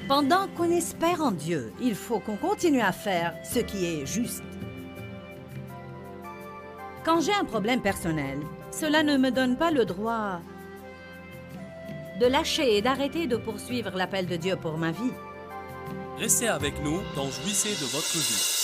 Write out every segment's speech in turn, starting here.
Pendant qu'on espère en Dieu, il faut qu'on continue à faire ce qui est juste. Quand j'ai un problème personnel, cela ne me donne pas le droit de lâcher et d'arrêter de poursuivre l'appel de Dieu pour ma vie. Restez avec nous dans Jouissez de votre vie.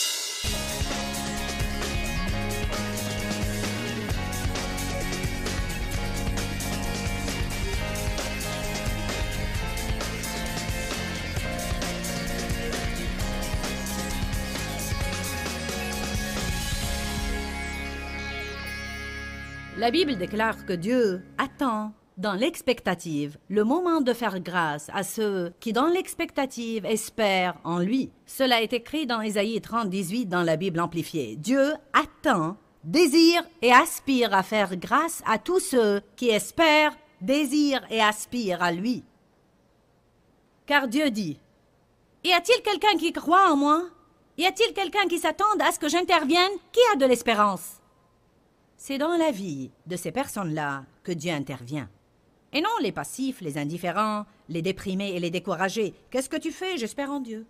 La Bible déclare que Dieu attend dans l'expectative le moment de faire grâce à ceux qui, dans l'expectative, espèrent en lui. Cela est écrit dans Ésaïe 30, 18 dans la Bible amplifiée. Dieu attend, désire et aspire à faire grâce à tous ceux qui espèrent, désirent et aspirent à lui. Car Dieu dit, « Y a-t-il quelqu'un qui croit en moi? Y a-t-il quelqu'un qui s'attende à ce que j'intervienne? Qui a de l'espérance? » C'est dans la vie de ces personnes-là que Dieu intervient. Et non les passifs, les indifférents, les déprimés et les découragés. Qu'est-ce que tu fais? J'espère en Dieu.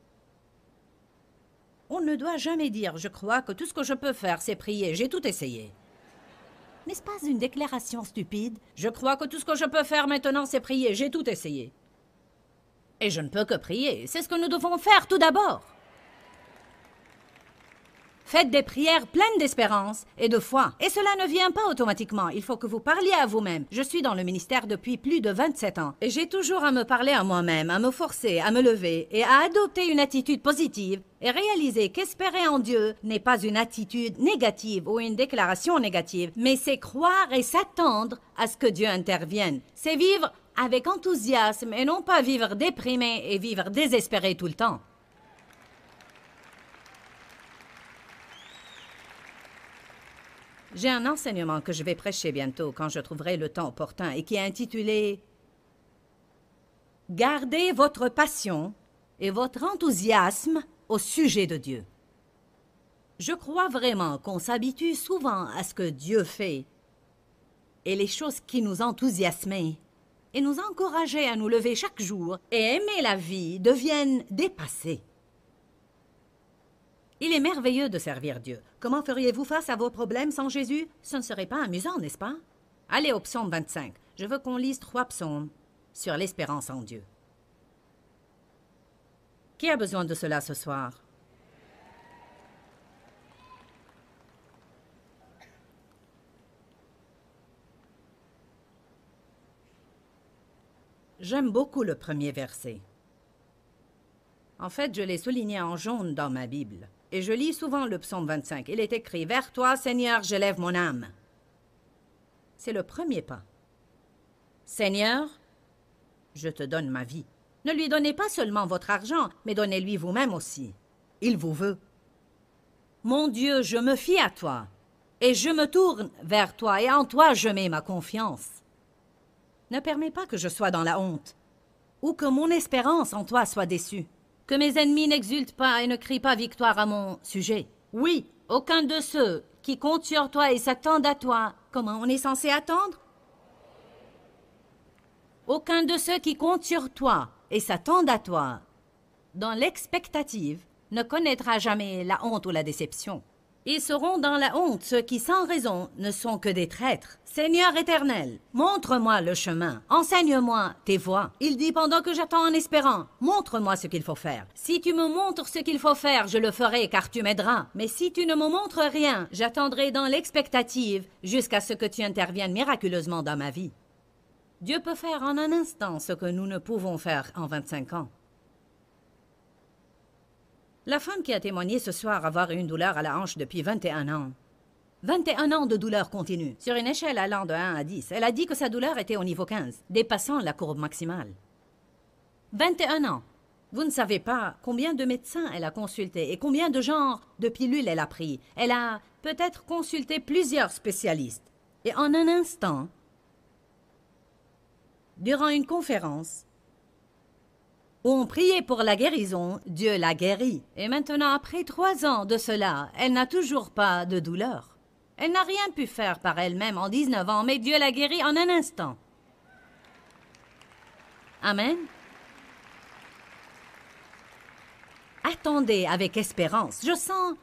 On ne doit jamais dire « Je crois que tout ce que je peux faire, c'est prier. J'ai tout essayé. » N'est-ce pas une déclaration stupide? Je crois que tout ce que je peux faire maintenant, c'est prier. J'ai tout essayé. Et je ne peux que prier. C'est ce que nous devons faire tout d'abord. Faites des prières pleines d'espérance et de foi. Et cela ne vient pas automatiquement. Il faut que vous parliez à vous-même. Je suis dans le ministère depuis plus de 27 ans. Et j'ai toujours à me parler à moi-même, à me forcer, à me lever et à adopter une attitude positive et réaliser qu'espérer en Dieu n'est pas une attitude négative ou une déclaration négative, mais c'est croire et s'attendre à ce que Dieu intervienne. C'est vivre avec enthousiasme et non pas vivre déprimé et vivre désespéré tout le temps. J'ai un enseignement que je vais prêcher bientôt quand je trouverai le temps opportun et qui est intitulé « Gardez votre passion et votre enthousiasme au sujet de Dieu ». Je crois vraiment qu'on s'habitue souvent à ce que Dieu fait et les choses qui nous enthousiasment et nous encourager à nous lever chaque jour et aimer la vie deviennent dépassées. Il est merveilleux de servir Dieu. Comment feriez-vous face à vos problèmes sans Jésus? Ce ne serait pas amusant, n'est-ce pas? Allez au psaume 25. Je veux qu'on lise 3 psaumes sur l'espérance en Dieu. Qui a besoin de cela ce soir? J'aime beaucoup le premier verset. En fait, je l'ai souligné en jaune dans ma Bible. Et je lis souvent le psaume 25. Il est écrit « Vers toi, Seigneur, j'élève mon âme ». C'est le premier pas. « Seigneur, je te donne ma vie. Ne lui donnez pas seulement votre argent, mais donnez-lui vous-même aussi. Il vous veut. Mon Dieu, je me fie à toi, et je me tourne vers toi, et en toi je mets ma confiance. Ne permets pas que je sois dans la honte, ou que mon espérance en toi soit déçue. Que mes ennemis n'exultent pas et ne crient pas victoire à mon sujet. Oui, aucun de ceux qui comptent sur toi et s'attendent à toi. Comment on est censé attendre? Aucun de ceux qui comptent sur toi et s'attendent à toi, dans l'expectative, ne connaîtra jamais la honte ou la déception. Ils seront dans la honte ceux qui, sans raison, ne sont que des traîtres. Seigneur éternel, montre-moi le chemin, enseigne-moi tes voies. Il dit pendant que j'attends en espérant, montre-moi ce qu'il faut faire. Si tu me montres ce qu'il faut faire, je le ferai car tu m'aideras. Mais si tu ne me montres rien, j'attendrai dans l'expectative jusqu'à ce que tu interviennes miraculeusement dans ma vie. Dieu peut faire en un instant ce que nous ne pouvons faire en 25 ans. La femme qui a témoigné ce soir avoir une douleur à la hanche depuis 21 ans. 21 ans de douleur continue, sur une échelle allant de 1 à 10. Elle a dit que sa douleur était au niveau 15, dépassant la courbe maximale. 21 ans. Vous ne savez pas combien de médecins elle a consulté et combien de genres de pilules elle a pris. Elle a peut-être consulté plusieurs spécialistes. Et en un instant, durant une conférence, où on priait pour la guérison, Dieu l'a guérie. Et maintenant, après 3 ans de cela, elle n'a toujours pas de douleur. Elle n'a rien pu faire par elle-même en 19 ans, mais Dieu l'a guérie en un instant. Amen. Attendez avec espérance. Je sens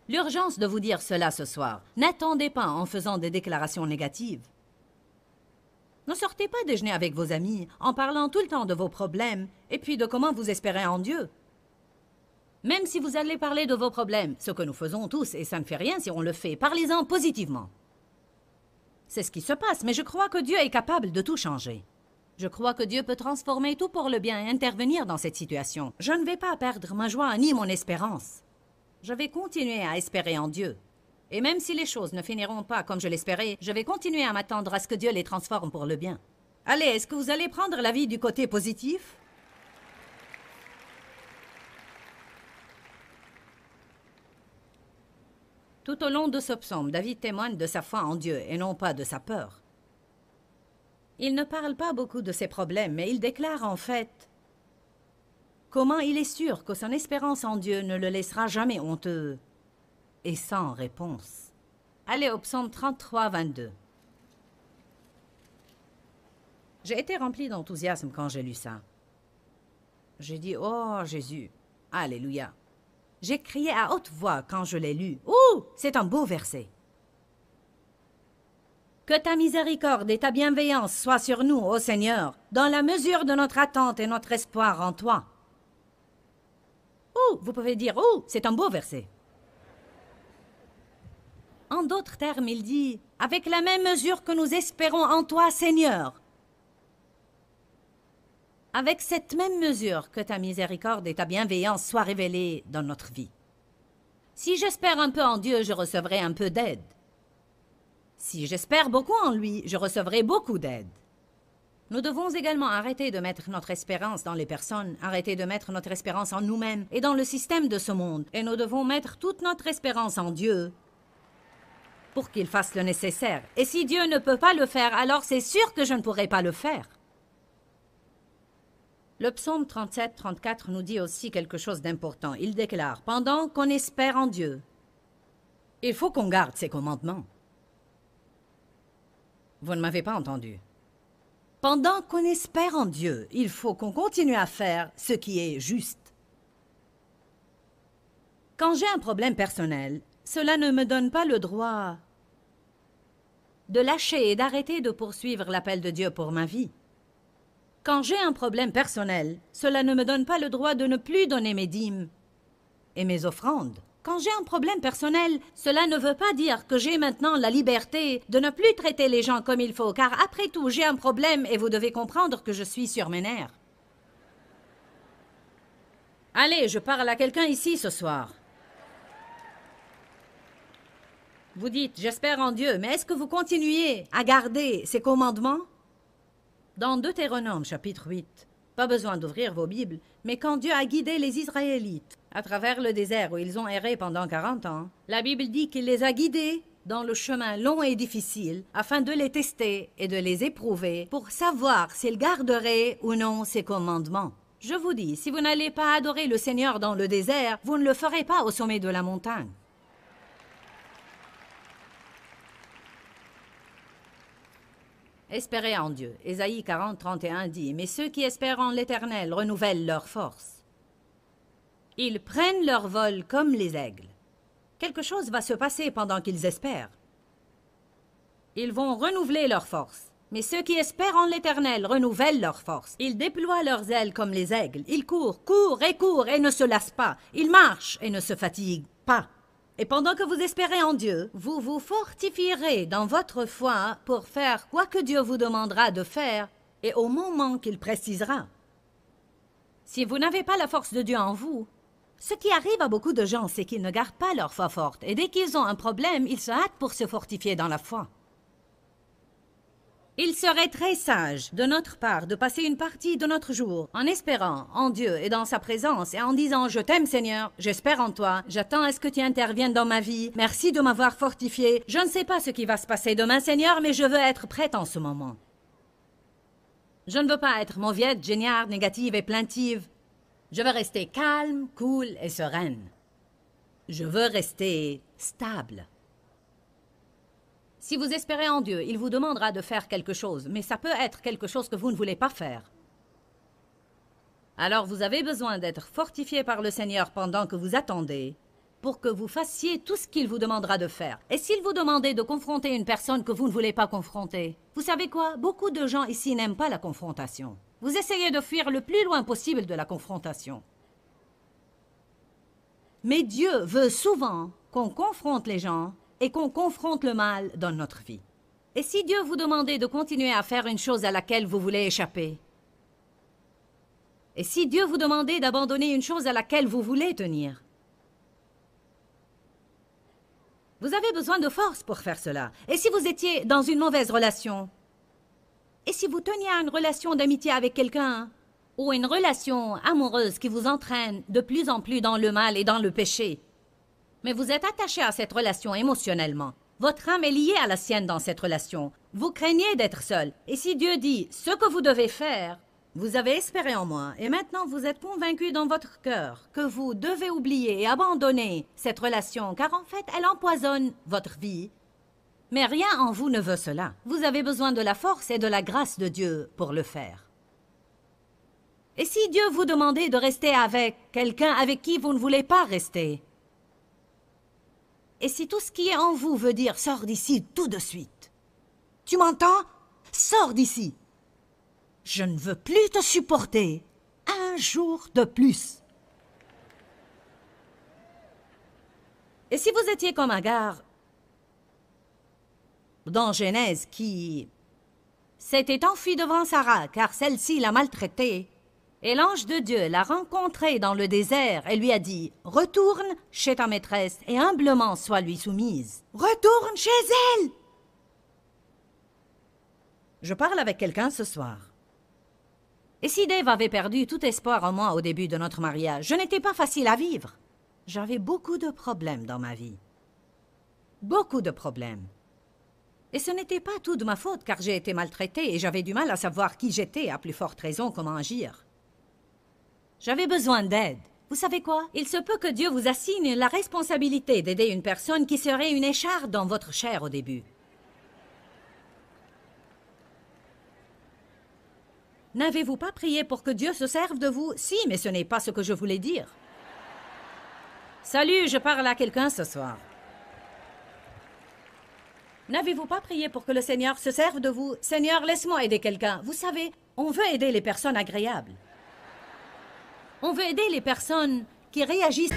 l'urgence de vous dire cela ce soir. N'attendez pas en faisant des déclarations négatives. Ne sortez pas déjeuner avec vos amis en parlant tout le temps de vos problèmes et puis de comment vous espérez en Dieu. Même si vous allez parler de vos problèmes, ce que nous faisons tous, et ça ne fait rien si on le fait, parlez-en positivement. C'est ce qui se passe, mais je crois que Dieu est capable de tout changer. Je crois que Dieu peut transformer tout pour le bien et intervenir dans cette situation. Je ne vais pas perdre ma joie ni mon espérance. Je vais continuer à espérer en Dieu. Et même si les choses ne finiront pas comme je l'espérais, je vais continuer à m'attendre à ce que Dieu les transforme pour le bien. Allez, est-ce que vous allez prendre la vie du côté positif? Tout au long de ce psaume, David témoigne de sa foi en Dieu et non pas de sa peur. Il ne parle pas beaucoup de ses problèmes, mais il déclare en fait comment il est sûr que son espérance en Dieu ne le laissera jamais honteux et sans réponse. Allez au psaume 33, 22. J'ai été rempli d'enthousiasme quand j'ai lu ça. J'ai dit, oh Jésus, alléluia. J'ai crié à haute voix quand je l'ai lu. Ouh, c'est un beau verset. Que ta miséricorde et ta bienveillance soient sur nous, ô Seigneur, dans la mesure de notre attente et notre espoir en toi. Ouh, vous pouvez dire, ouh, c'est un beau verset. En d'autres termes, il dit, avec la même mesure que nous espérons en toi, Seigneur. Avec cette même mesure que ta miséricorde et ta bienveillance soient révélées dans notre vie. Si j'espère un peu en Dieu, je recevrai un peu d'aide. Si j'espère beaucoup en lui, je recevrai beaucoup d'aide. Nous devons également arrêter de mettre notre espérance dans les personnes, arrêter de mettre notre espérance en nous-mêmes et dans le système de ce monde. Et nous devons mettre toute notre espérance en Dieu pour qu'il fasse le nécessaire. Et si Dieu ne peut pas le faire, alors c'est sûr que je ne pourrai pas le faire. Le psaume 37-34 nous dit aussi quelque chose d'important. Il déclare, pendant qu'on espère en Dieu, il faut qu'on garde ses commandements. Vous ne m'avez pas entendu. Pendant qu'on espère en Dieu, il faut qu'on continue à faire ce qui est juste. Quand j'ai un problème personnel, cela ne me donne pas le droit de lâcher et d'arrêter de poursuivre l'appel de Dieu pour ma vie. Quand j'ai un problème personnel, cela ne me donne pas le droit de ne plus donner mes dîmes et mes offrandes. Quand j'ai un problème personnel, cela ne veut pas dire que j'ai maintenant la liberté de ne plus traiter les gens comme il faut, car après tout, j'ai un problème et vous devez comprendre que je suis sur mes nerfs. Allez, je parle à quelqu'un ici ce soir. Vous dites, j'espère en Dieu, mais est-ce que vous continuez à garder ses commandements? Dans Deutéronome, chapitre 8, pas besoin d'ouvrir vos Bibles, mais quand Dieu a guidé les Israélites à travers le désert où ils ont erré pendant 40 ans, la Bible dit qu'il les a guidés dans le chemin long et difficile afin de les tester et de les éprouver pour savoir s'ils garderaient ou non ses commandements. Je vous dis, si vous n'allez pas adorer le Seigneur dans le désert, vous ne le ferez pas au sommet de la montagne. Espérez en Dieu. Ésaïe 40, 31 dit, « Mais ceux qui espèrent en l'Éternel renouvellent leur force. Ils prennent leur vol comme les aigles. » Quelque chose va se passer pendant qu'ils espèrent. Ils vont renouveler leur force. Mais ceux qui espèrent en l'Éternel renouvellent leur force. Ils déploient leurs ailes comme les aigles. Ils courent, courent et ne se lassent pas. Ils marchent et ne se fatiguent pas. Et pendant que vous espérez en Dieu, vous vous fortifierez dans votre foi pour faire quoi que Dieu vous demandera de faire et au moment qu'il précisera. Si vous n'avez pas la force de Dieu en vous, ce qui arrive à beaucoup de gens, c'est qu'ils ne gardent pas leur foi forte et dès qu'ils ont un problème, ils se hâtent pour se fortifier dans la foi. Il serait très sage de notre part de passer une partie de notre jour en espérant en Dieu et dans sa présence et en disant « Je t'aime Seigneur, j'espère en toi, j'attends à ce que tu interviennes dans ma vie, merci de m'avoir fortifié, je ne sais pas ce qui va se passer demain Seigneur, mais je veux être prête en ce moment. » Je ne veux pas être mauviette, géniarde, négative et plaintive. Je veux rester calme, cool et sereine. Je veux rester stable. Si vous espérez en Dieu, il vous demandera de faire quelque chose, mais ça peut être quelque chose que vous ne voulez pas faire. Alors vous avez besoin d'être fortifié par le Seigneur pendant que vous attendez, pour que vous fassiez tout ce qu'il vous demandera de faire. Et s'il vous demandait de confronter une personne que vous ne voulez pas confronter, vous savez quoi? Beaucoup de gens ici n'aiment pas la confrontation. Vous essayez de fuir le plus loin possible de la confrontation. Mais Dieu veut souvent qu'on confronte les gens et qu'on confronte le mal dans notre vie. Et si Dieu vous demandait de continuer à faire une chose à laquelle vous voulez échapper? Et si Dieu vous demandait d'abandonner une chose à laquelle vous voulez tenir? Vous avez besoin de force pour faire cela. Et si vous étiez dans une mauvaise relation? Et si vous teniez à une relation d'amitié avec quelqu'un? Ou une relation amoureuse qui vous entraîne de plus en plus dans le mal et dans le péché? Mais vous êtes attaché à cette relation émotionnellement. Votre âme est liée à la sienne dans cette relation. Vous craignez d'être seul. Et si Dieu dit ce que vous devez faire, vous avez espéré en moi, et maintenant vous êtes convaincu dans votre cœur que vous devez oublier et abandonner cette relation, car en fait, elle empoisonne votre vie. Mais rien en vous ne veut cela. Vous avez besoin de la force et de la grâce de Dieu pour le faire. Et si Dieu vous demandait de rester avec quelqu'un avec qui vous ne voulez pas rester? Et si tout ce qui est en vous veut dire « Sors d'ici tout de suite ». Tu m'entends? Sors d'ici. Je ne veux plus te supporter un jour de plus. Et si vous étiez comme Agar dans Genèse qui s'était enfuie devant Sarah car celle-ci l'a maltraitée, et l'ange de Dieu l'a rencontrée dans le désert et lui a dit « Retourne chez ta maîtresse et humblement sois lui soumise. Retourne chez elle !» Je parle avec quelqu'un ce soir. Et si Dave avait perdu tout espoir en moi au début de notre mariage, je n'étais pas facile à vivre. J'avais beaucoup de problèmes dans ma vie. Beaucoup de problèmes. Et ce n'était pas tout de ma faute car j'ai été maltraitée et j'avais du mal à savoir qui j'étais, à plus forte raison comment agir. J'avais besoin d'aide. Vous savez quoi? Il se peut que Dieu vous assigne la responsabilité d'aider une personne qui serait une écharpe dans votre chair au début. N'avez-vous pas prié pour que Dieu se serve de vous? Si, mais ce n'est pas ce que je voulais dire. Salut, je parle à quelqu'un ce soir. N'avez-vous pas prié pour que le Seigneur se serve de vous? Seigneur, laisse-moi aider quelqu'un. Vous savez, on veut aider les personnes agréables. On veut aider les personnes qui réagissent.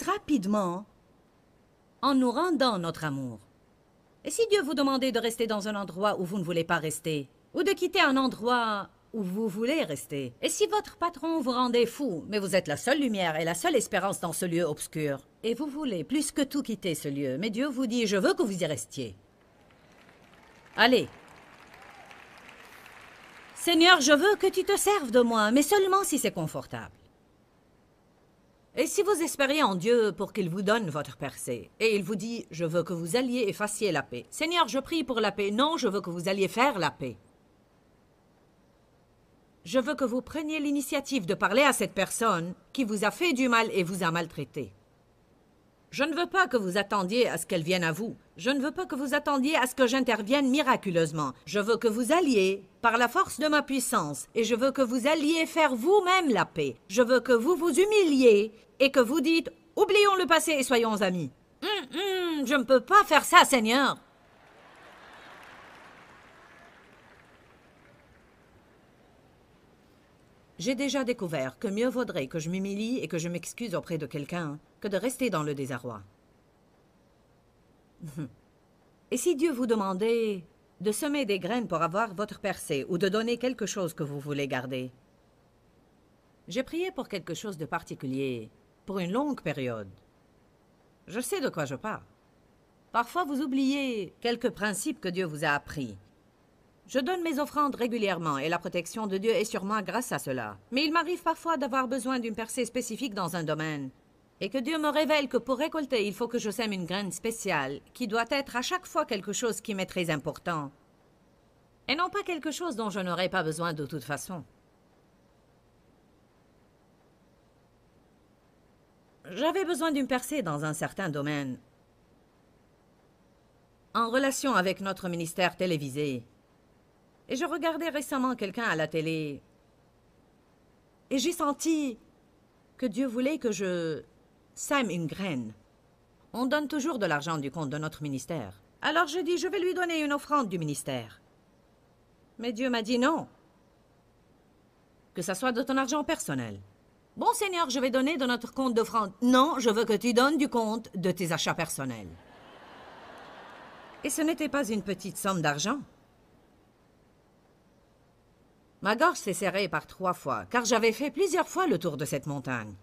Rapidement, en nous rendant notre amour. Et si Dieu vous demandait de rester dans un endroit où vous ne voulez pas rester, ou de quitter un endroit où vous voulez rester, et si votre patron vous rendait fou, mais vous êtes la seule lumière et la seule espérance dans ce lieu obscur, et vous voulez plus que tout quitter ce lieu, mais Dieu vous dit « Je veux que vous y restiez. » Allez. Seigneur, je veux que tu te serves de moi, mais seulement si c'est confortable. Et si vous espériez en Dieu pour qu'il vous donne votre percée, et il vous dit « Je veux que vous alliez et fassiez la paix. » Seigneur, je prie pour la paix. Non, je veux que vous alliez faire la paix. Je veux que vous preniez l'initiative de parler à cette personne qui vous a fait du mal et vous a maltraité. Je ne veux pas que vous attendiez à ce qu'elle vienne à vous. Je ne veux pas que vous attendiez à ce que j'intervienne miraculeusement. Je veux que vous alliez par la force de ma puissance et je veux que vous alliez faire vous-même la paix. Je veux que vous vous humiliez et que vous dites « Oublions le passé et soyons amis ». Je ne peux pas faire ça, Seigneur. J'ai déjà découvert que mieux vaudrait que je m'humilie et que je m'excuse auprès de quelqu'un que de rester dans le désarroi. Et si Dieu vous demandait de semer des graines pour avoir votre percée ou de donner quelque chose que vous voulez garder? J'ai prié pour quelque chose de particulier, pour une longue période. Je sais de quoi je parle. Parfois, vous oubliez quelques principes que Dieu vous a appris. Je donne mes offrandes régulièrement et la protection de Dieu est sur moi grâce à cela. Mais il m'arrive parfois d'avoir besoin d'une percée spécifique dans un domaine. Et que Dieu me révèle que pour récolter, il faut que je sème une graine spéciale, qui doit être à chaque fois quelque chose qui m'est très important. Et non pas quelque chose dont je n'aurais pas besoin de toute façon. J'avais besoin d'une percée dans un certain domaine. En relation avec notre ministère télévisé. Et je regardais récemment quelqu'un à la télé. Et j'ai senti que Dieu voulait que je sème une graine. On donne toujours de l'argent du compte de notre ministère. Alors je dis, je vais lui donner une offrande du ministère. Mais Dieu m'a dit non. Que ça soit de ton argent personnel. Bon Seigneur, je vais donner de notre compte d'offrande. Non, je veux que tu donnes du compte de tes achats personnels. Et ce n'était pas une petite somme d'argent. Ma gorge s'est serrée par 3 fois, car j'avais fait plusieurs fois le tour de cette montagne.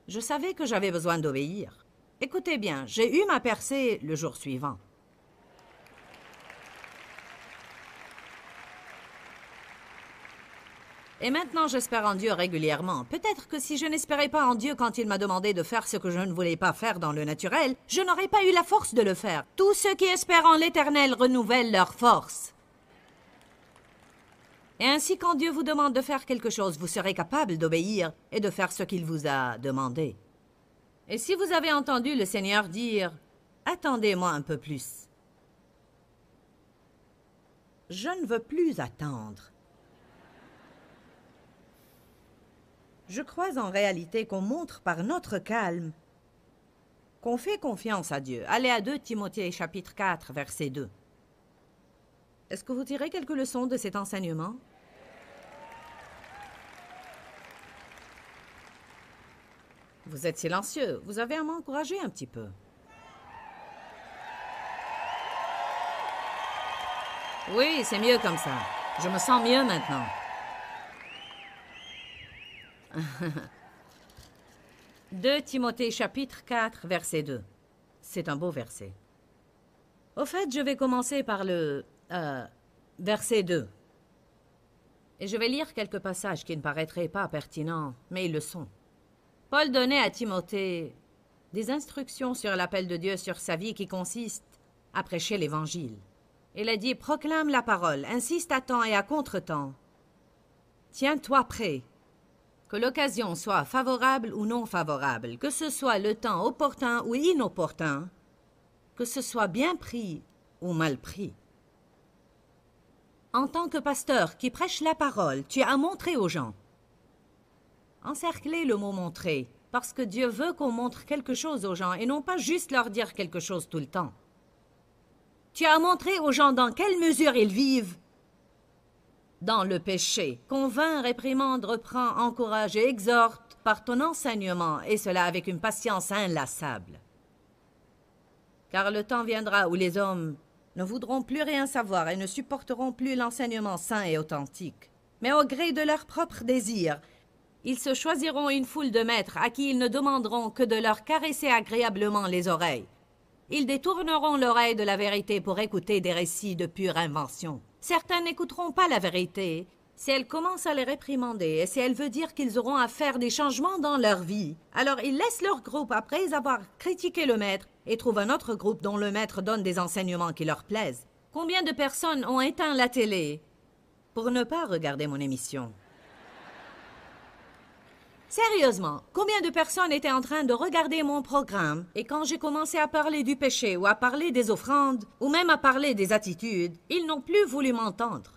Je savais que j'avais besoin d'obéir. Écoutez bien, j'ai eu ma percée le jour suivant. Et maintenant, j'espère en Dieu régulièrement. Peut-être que si je n'espérais pas en Dieu quand il m'a demandé de faire ce que je ne voulais pas faire dans le naturel, je n'aurais pas eu la force de le faire. Tous ceux qui espèrent en l'Éternel renouvellent leur force. Et ainsi, quand Dieu vous demande de faire quelque chose, vous serez capable d'obéir et de faire ce qu'il vous a demandé. Et si vous avez entendu le Seigneur dire « Attendez-moi un peu plus », je ne veux plus attendre. Je crois en réalité qu'on montre par notre calme qu'on fait confiance à Dieu. Allez à 2 Timothée chapitre 4, verset 2. Est-ce que vous tirez quelques leçons de cet enseignement? Vous êtes silencieux. Vous avez à m'encourager un petit peu. Oui, c'est mieux comme ça. Je me sens mieux maintenant. 2 Timothée chapitre 4, verset 2. C'est un beau verset. Au fait, je vais commencer par le verset 2. Et je vais lire quelques passages qui ne paraîtraient pas pertinents, mais ils le sont. Paul donnait à Timothée des instructions sur l'appel de Dieu sur sa vie qui consiste à prêcher l'Évangile. Il a dit « Proclame la parole, insiste à temps et à contre-temps. Tiens-toi prêt. Que l'occasion soit favorable ou non favorable, que ce soit le temps opportun ou inopportun, que ce soit bien pris ou mal pris. En tant que pasteur qui prêche la parole, tu as montré aux gens. Encerclez le mot « montrer », parce que Dieu veut qu'on montre quelque chose aux gens et non pas juste leur dire quelque chose tout le temps. Tu as montré aux gens dans quelle mesure ils vivent dans le péché. Convainc, réprimande, reprend, encourage et exhorte par ton enseignement, et cela avec une patience inlassable. Car le temps viendra où les hommes ne voudront plus rien savoir et ne supporteront plus l'enseignement saint et authentique. Mais au gré de leurs propres désirs, ils se choisiront une foule de maîtres à qui ils ne demanderont que de leur caresser agréablement les oreilles. Ils détourneront l'oreille de la vérité pour écouter des récits de pure invention. Certains n'écouteront pas la vérité si elle commence à les réprimander et si elle veut dire qu'ils auront à faire des changements dans leur vie. Alors ils laissent leur groupe après avoir critiqué le maître et trouvent un autre groupe dont le maître donne des enseignements qui leur plaisent. Combien de personnes ont éteint la télé pour ne pas regarder mon émission. Sérieusement, combien de personnes étaient en train de regarder mon programme et quand j'ai commencé à parler du péché ou à parler des offrandes ou même à parler des attitudes, ils n'ont plus voulu m'entendre.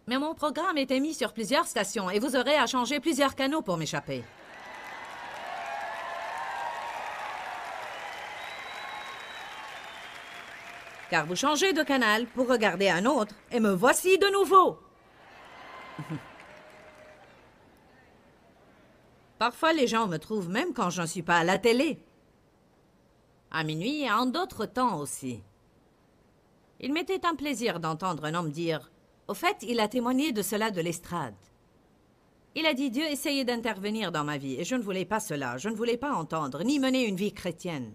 Mais mon programme était mis sur plusieurs stations et vous aurez à changer plusieurs canaux pour m'échapper. Car vous changez de canal pour regarder un autre et me voici de nouveau. Parfois, les gens me trouvent même quand je ne suis pas à la télé. À minuit et en d'autres temps aussi. Il m'était un plaisir d'entendre un homme dire « Au fait, il a témoigné de cela de l'estrade. » Il a dit « Dieu essayait d'intervenir dans ma vie et je ne voulais pas cela, je ne voulais pas entendre, ni mener une vie chrétienne. »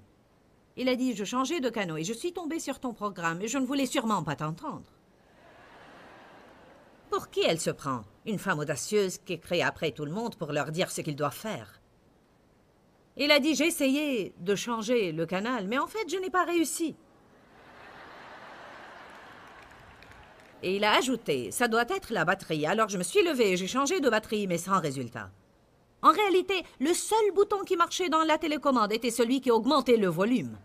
Il a dit « Je changeais de canot et je suis tombé sur ton programme et je ne voulais sûrement pas t'entendre. » Pour qui elle se prend? Une femme audacieuse qui crie après tout le monde pour leur dire ce qu'ils doivent faire. Il a dit « J'ai essayé de changer le canal, mais en fait, je n'ai pas réussi. » Et il a ajouté « Ça doit être la batterie. » Alors je me suis levée et j'ai changé de batterie, mais sans résultat. En réalité, le seul bouton qui marchait dans la télécommande était celui qui augmentait le volume.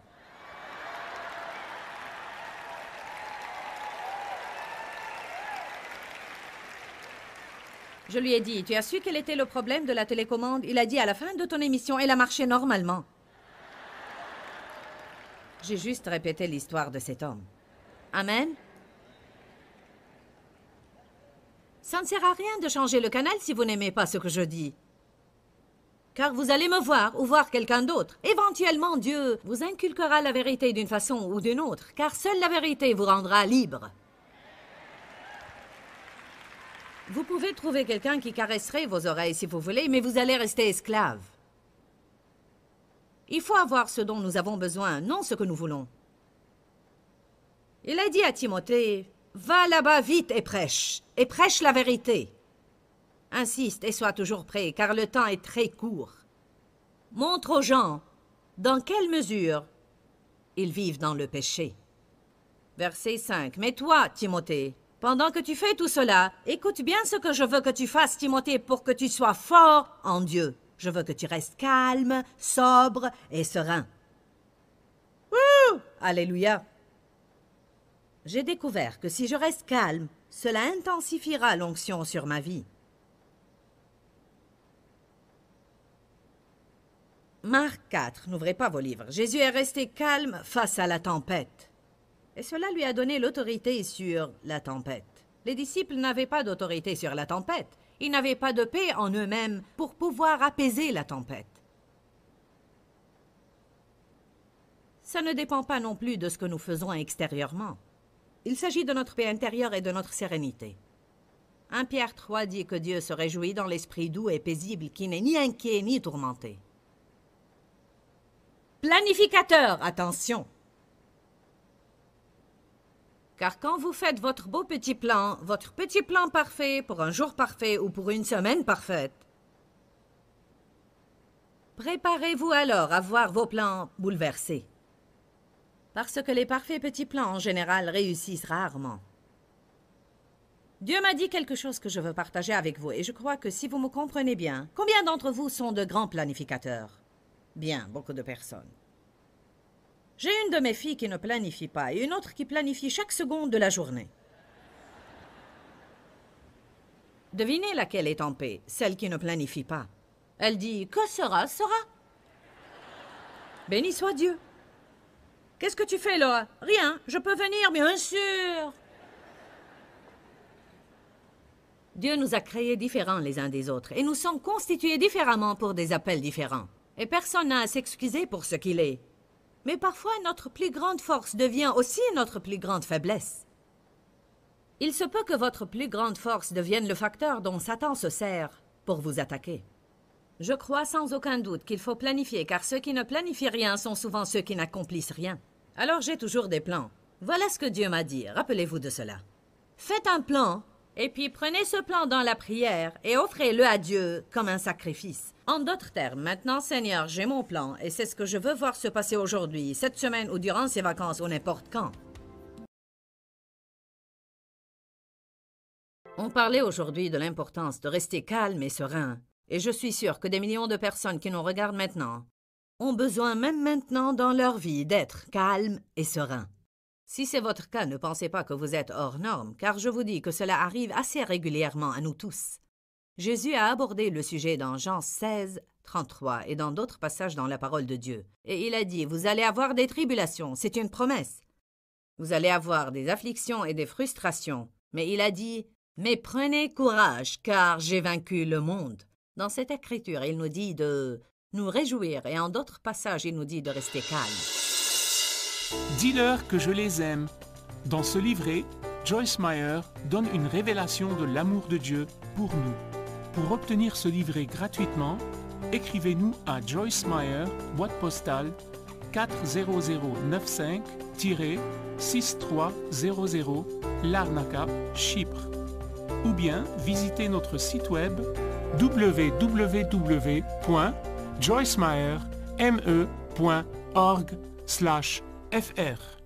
Je lui ai dit, tu as su quel était le problème de la télécommande? Il a dit, à la fin de ton émission, elle a marché normalement. J'ai juste répété l'histoire de cet homme. Amen. Ça ne sert à rien de changer le canal si vous n'aimez pas ce que je dis. Car vous allez me voir ou voir quelqu'un d'autre. Éventuellement, Dieu vous inculquera la vérité d'une façon ou d'une autre, car seule la vérité vous rendra libre. Vous pouvez trouver quelqu'un qui caresserait vos oreilles si vous voulez, mais vous allez rester esclave. Il faut avoir ce dont nous avons besoin, non ce que nous voulons. Il a dit à Timothée, « Va là-bas vite et prêche la vérité. Insiste et sois toujours prêt, car le temps est très court. Montre aux gens dans quelle mesure ils vivent dans le péché. » Verset 5. « Mais toi, Timothée, pendant que tu fais tout cela, écoute bien ce que je veux que tu fasses, Timothée, pour que tu sois fort en Dieu. Je veux que tu restes calme, sobre et serein. » Wouh! Alléluia! J'ai découvert que si je reste calme, cela intensifiera l'onction sur ma vie. Marc 4, n'ouvrez pas vos livres. Jésus est resté calme face à la tempête. Et cela lui a donné l'autorité sur la tempête. Les disciples n'avaient pas d'autorité sur la tempête. Ils n'avaient pas de paix en eux-mêmes pour pouvoir apaiser la tempête. Ça ne dépend pas non plus de ce que nous faisons extérieurement. Il s'agit de notre paix intérieure et de notre sérénité. 1 Pierre 3 dit que Dieu se réjouit dans l'esprit doux et paisible qui n'est ni inquiet ni tourmenté. Planificateur, attention! Car quand vous faites votre beau petit plan, votre petit plan parfait pour un jour parfait ou pour une semaine parfaite, préparez-vous alors à voir vos plans bouleversés. Parce que les parfaits petits plans, en général, réussissent rarement. Dieu m'a dit quelque chose que je veux partager avec vous, et je crois que si vous me comprenez bien, combien d'entre vous sont de grands planificateurs? Bien, beaucoup de personnes. J'ai une de mes filles qui ne planifie pas, et une autre qui planifie chaque seconde de la journée. Devinez laquelle est en paix, celle qui ne planifie pas. Elle dit, que sera, sera. Béni soit Dieu. Qu'est-ce que tu fais, Laura? Rien, je peux venir, bien sûr. Dieu nous a créés différents les uns des autres, et nous sommes constitués différemment pour des appels différents. Et personne n'a à s'excuser pour ce qu'il est. Mais parfois, notre plus grande force devient aussi notre plus grande faiblesse. Il se peut que votre plus grande force devienne le facteur dont Satan se sert pour vous attaquer. Je crois sans aucun doute qu'il faut planifier, car ceux qui ne planifient rien sont souvent ceux qui n'accomplissent rien. Alors j'ai toujours des plans. Voilà ce que Dieu m'a dit, rappelez-vous de cela. Faites un plan, et puis prenez ce plan dans la prière et offrez-le à Dieu comme un sacrifice. En d'autres termes, maintenant, Seigneur, j'ai mon plan, et c'est ce que je veux voir se passer aujourd'hui, cette semaine ou durant ces vacances ou n'importe quand. On parlait aujourd'hui de l'importance de rester calme et serein, et je suis sûr que des millions de personnes qui nous regardent maintenant ont besoin même maintenant dans leur vie d'être calmes et sereins. Si c'est votre cas, ne pensez pas que vous êtes hors norme, car je vous dis que cela arrive assez régulièrement à nous tous. Jésus a abordé le sujet dans Jean 16, 33 et dans d'autres passages dans la parole de Dieu. Et il a dit, vous allez avoir des tribulations, c'est une promesse. Vous allez avoir des afflictions et des frustrations. Mais il a dit, mais prenez courage, car j'ai vaincu le monde. Dans cette écriture, il nous dit de nous réjouir et en d'autres passages, il nous dit de rester calme. Dis-leur que je les aime. Dans ce livret, Joyce Meyer donne une révélation de l'amour de Dieu pour nous. Pour obtenir ce livret gratuitement, écrivez-nous à Joyce Meyer, boîte postale 40095-6300, Larnaca, Chypre. Ou bien visitez notre site web www.joycemeyer.org/fr.